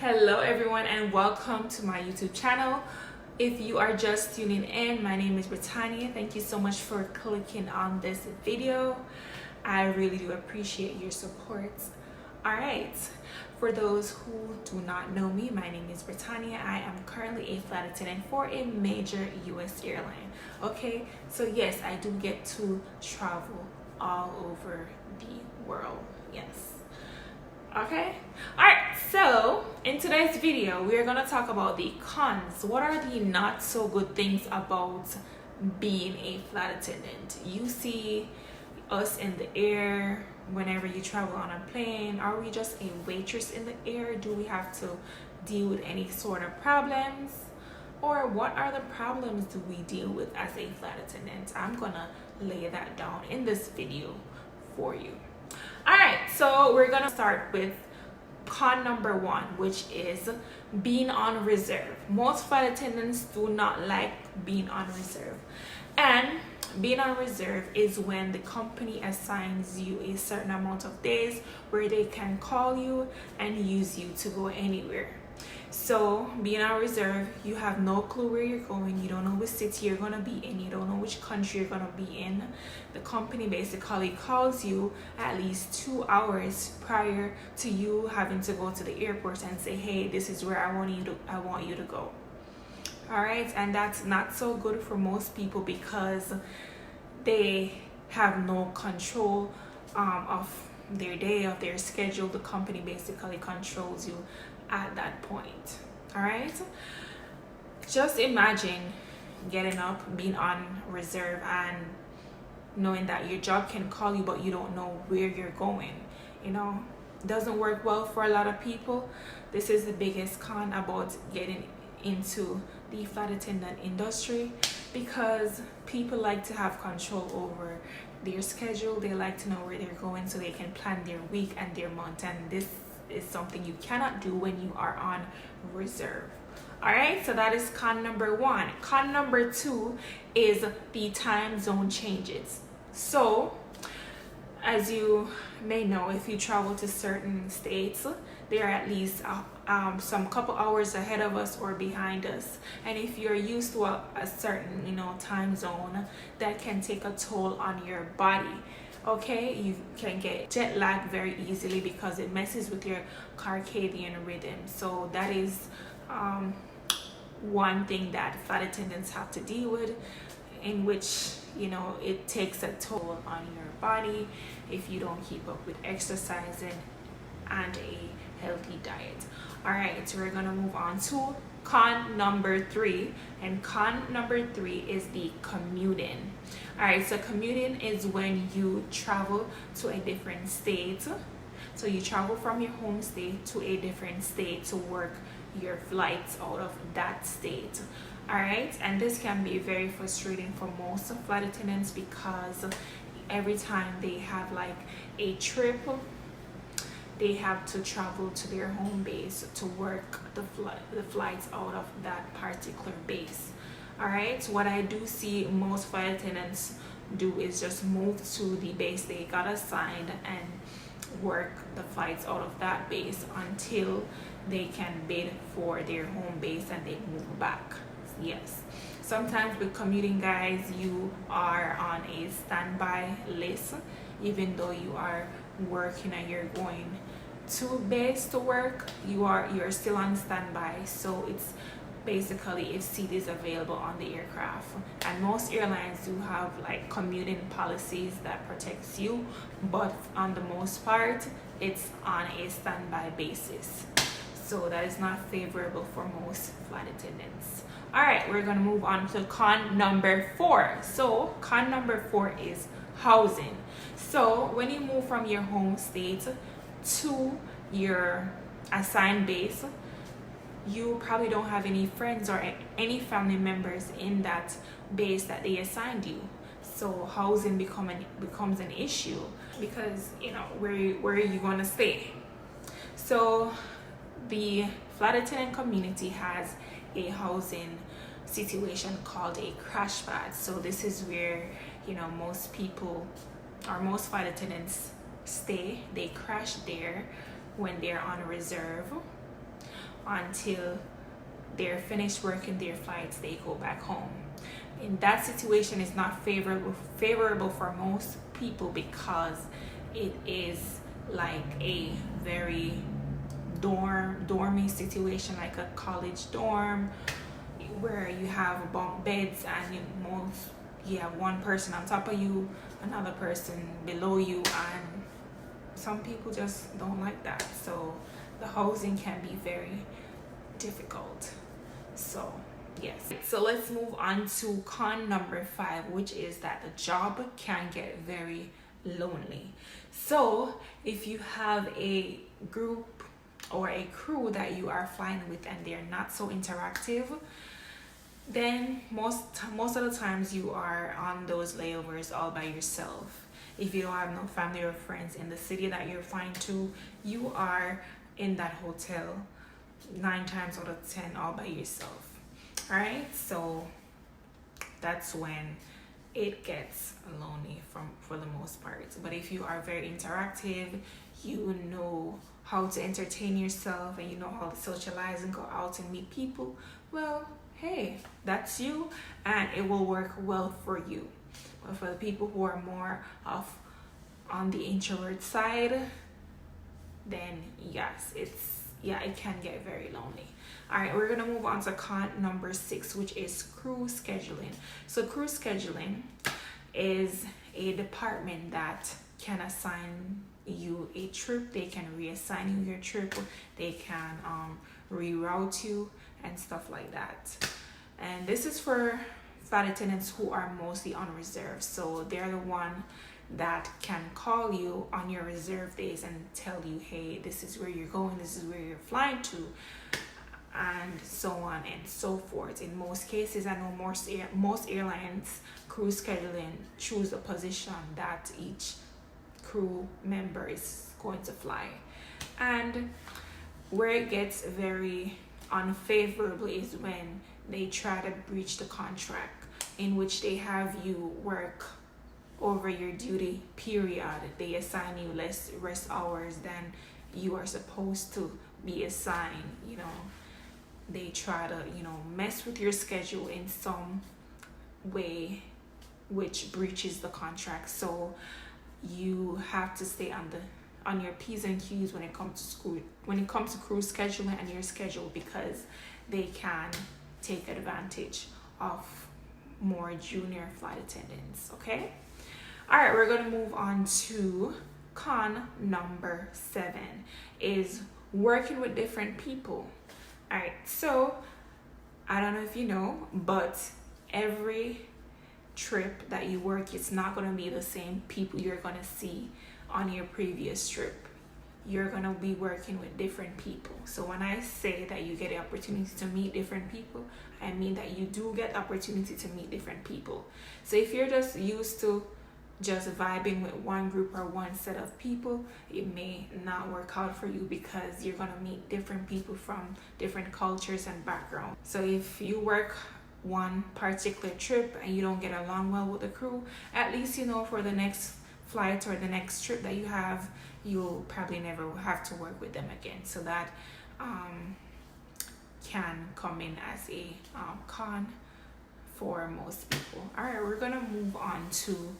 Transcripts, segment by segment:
Hello everyone and welcome to my YouTube channel. If you are just tuning in, my name is Britannia. Thank you so much for clicking on this video. I really do appreciate your support. Alright, for those who do not know me, my name is Britannia. I am currently a flight attendant for a major US airline. Okay, so yes, I do get to travel all over the world. Yes. Okay, all right, so in today's video we're going to talk about the cons. What are the not so good things about being a flight attendant? You see us in the air whenever you travel on a plane. Are we just a waitress in the air? Do we have to deal with any sort of problems? Or what are the problems do we deal with as a flight attendant? I'm gonna lay that down in this video for you. Alright, so we're gonna start with con number one, which is being on reserve. Most flight attendants do not like being on reserve. And being on reserve is when the company assigns you a certain amount of days where they can call you and use you to go anywhere. So being on reserve, you have no clue where you're going. You don't know which city you're going to be in. You don't know which country you're going to be in. The company basically calls you at least 2 hours prior to you having to go to the airport and say, hey, this is where I want you to go. All right, and that's not so good for most people because they have no control of their day, of their schedule. The company basically controls you at that point. All right, just imagine getting up, being on reserve, and knowing that your job can call you but you don't know where you're going. You know, it doesn't work well for a lot of people. This is the biggest con about getting into the flight attendant industry, because people like to have control over their schedule. They like to know where they're going so they can plan their week and their month, and this is something you cannot do when you are on reserve. All right, so that is con number one. Con number two is the time zone changes. So as you may know, if you travel to certain states, they are at least some couple hours ahead of us or behind us, and if you're used to a certain time zone, that can take a toll on your body. Okay, you can get jet lag very easily because it messes with your circadian rhythm. So that is one thing that flight attendants have to deal with, in which it takes a toll on your body if you don't keep up with exercising and a healthy diet. All right, so we're gonna move on to con number three, and con number three is the commuting. All right, so commuting is when you travel to a different state. So you travel from your home state to a different state to work your flights out of that state. All right, and this can be very frustrating for most flight attendants because every time they have like a trip, they have to travel to their home base to work the flights out of that particular base. All right, what I do see most flight attendants do is just move to the base they got assigned and work the flights out of that base until they can bid for their home base and they move back. Yes, sometimes with commuting, guys, you are on a standby list. Even though you are working and you're going to base to work, you're still on standby. So it's basically if seat is available on the aircraft, and most airlines do have like commuting policies that protects you, but on the most part it's on a standby basis, so that is not favorable for most flight attendants. All right, we're gonna move on to con number four. So con number four is housing. So when you move from your home state to your assigned base, you probably don't have any friends or any family members in that base that they assigned you. So housing becomes an issue because where are you going to stay? So the flight attendant community has a housing situation called a crash pad. So this is where most people or most flight attendants stay. They crash there when they're on reserve. until they're finished working their flights, they go back home. And that situation is not favorable for most people because it is like a very dormy situation, like a college dorm where you have bunk beds and you have one person on top of you, another person below you, and some people just don't like that. So the housing can be very difficult. So yes, so let's move on to con number 5, which is that the job can get very lonely. So if you have a group or a crew that you are flying with and they're not so interactive, then most of the times you are on those layovers all by yourself. If you don't have no family or friends in the city that you're flying to, you are in that hotel 9 times out of 10 all by yourself. All right, so that's when it gets lonely for the most part. But if you are very interactive, you know how to entertain yourself and you know how to socialize and go out and meet people, well, hey, that's you, and it will work well for you. But for the people who are more on the introvert side, then yes, it can get very lonely. All right, we're gonna move on to con number 6, which is crew scheduling. So crew scheduling is a department that can assign you a trip. They can reassign you your trip. They can reroute you and stuff like that. And this is for flight attendants who are mostly on reserve. So they're the one that can call you on your reserve days and tell you, hey, this is where you're going, this is where you're flying to, and so on and so forth. In most cases, I know most airlines crew scheduling choose a position that each crew member is going to fly. And where it gets very unfavorable is when they try to breach the contract, in which they have you work over your duty period. They assign you less rest hours than you are supposed to be assigned. They try to mess with your schedule in some way which breaches the contract. So you have to stay on your P's and Q's when it comes to crew scheduling and your schedule, because they can take advantage of more junior flight attendants. Okay, all right, we're going to move on to con number 7, is working with different people. All right, so I don't know if you know, but every trip that you work, it's not going to be the same people you're going to see on your previous trip. You're going to be working with different people. So when I say that you get the opportunity to meet different people, I mean that you do get opportunity to meet different people. So if you're just used to just vibing with one group or one set of people, it may not work out for you, because you're going to meet different people from different cultures and backgrounds. So if you work one particular trip and you don't get along well with the crew, at least for the next flight or the next trip that you have, you'll probably never have to work with them again. So that can come in as a con for most people. All right, we're gonna move on to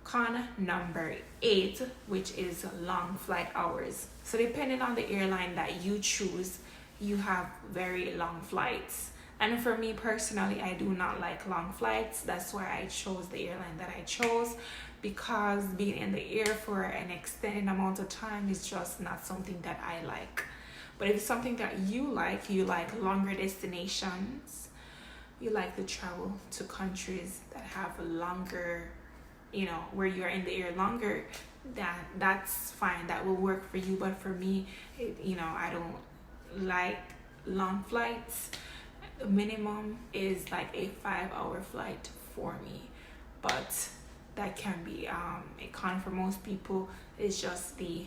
con number 8, which is long flight hours. So depending on the airline that you choose, you have very long flights. And for me personally, I do not like long flights. That's why I chose the airline that I chose, because being in the air for an extended amount of time is just not something that I like. But if it's something that you like longer destinations, you like to travel to countries that have a longer, where you're in the air longer, that's fine. That will work for you. But for me, I don't like long flights. The minimum is like a 5-hour flight for me, but that can be a con for most people. It's just the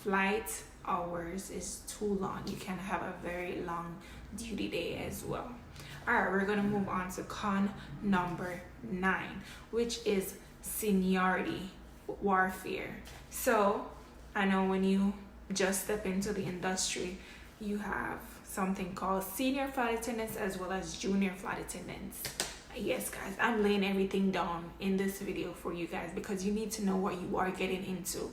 flight hours is too long. You can have a very long duty day as well. All right, we're gonna move on to con number 9, which is seniority warfare. So I know when you just step into the industry, you have something called senior flight attendants as well as junior flight attendants. Yes guys, I'm laying everything down in this video for you guys because you need to know what you are getting into.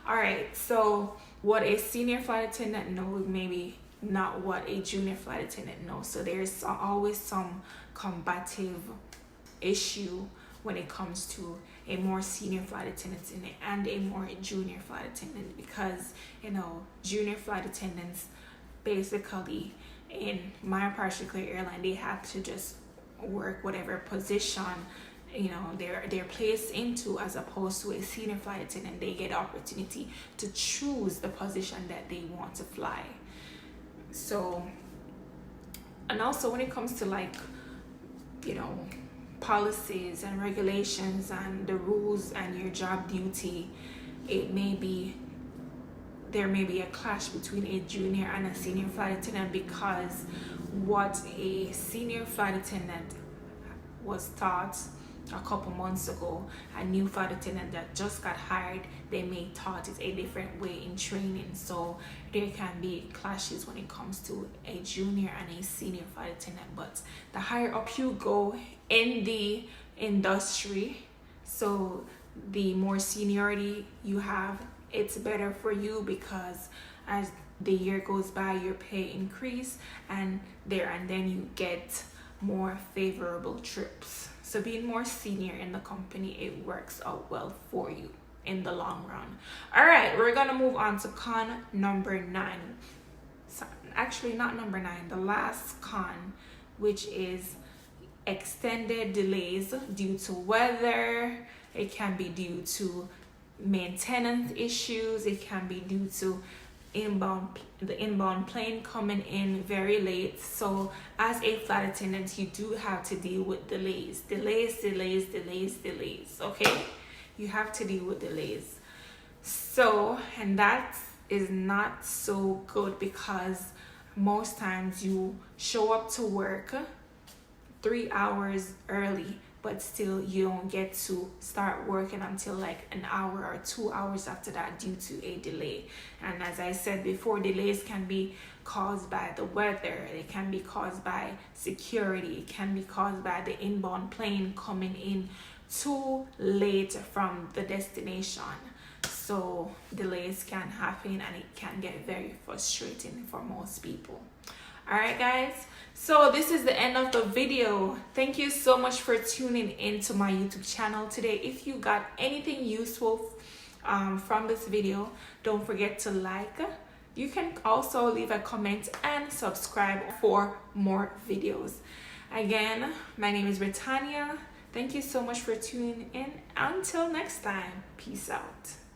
All right, so what a senior flight attendant knows, maybe not what a junior flight attendant knows. So there's always some combative issue when it comes to a more senior flight attendant and a more junior flight attendant, because junior flight attendants basically in my particular airline, they have to just work whatever position they're placed into, as opposed to a senior flight attendant. They get the opportunity to choose the position that they want to fly. So, and also when it comes to like policies and regulations and the rules and your job duty, there may be a clash between a junior and a senior flight attendant, because what a senior flight attendant was taught a couple months ago, a new flight attendant that just got hired, they may taught it a different way in training. So there can be clashes when it comes to a junior and a senior flight attendant. But the higher up you go in the industry, so the more seniority you have, it's better for you, because as the year goes by, your pay increase and then you get more favorable trips. So being more senior in the company, it works out well for you in the long run. All right, we're gonna move on to con number 9. So, actually not number 9, the last con, which is extended delays due to weather. It can be due to maintenance issues. It can be due to the inbound plane coming in very late. So as a flight attendant, you do have to deal with delays. Okay, you have to deal with delays. So, and that is not so good, because most times you show up to work 3 hours early, but still you don't get to start working until like an hour or 2 hours after that due to a delay. And as I said before, delays can be caused by the weather, it can be caused by security, it can be caused by the inbound plane coming in too late from the destination. So delays can happen and it can get very frustrating for most people. All right guys, so this is the end of the video. Thank you so much for tuning into my YouTube channel today. If you got anything useful from this video, don't forget to like. You can also leave a comment and subscribe for more videos. Again, my name is Britannia. Thank you so much for tuning in. Until next time, peace out.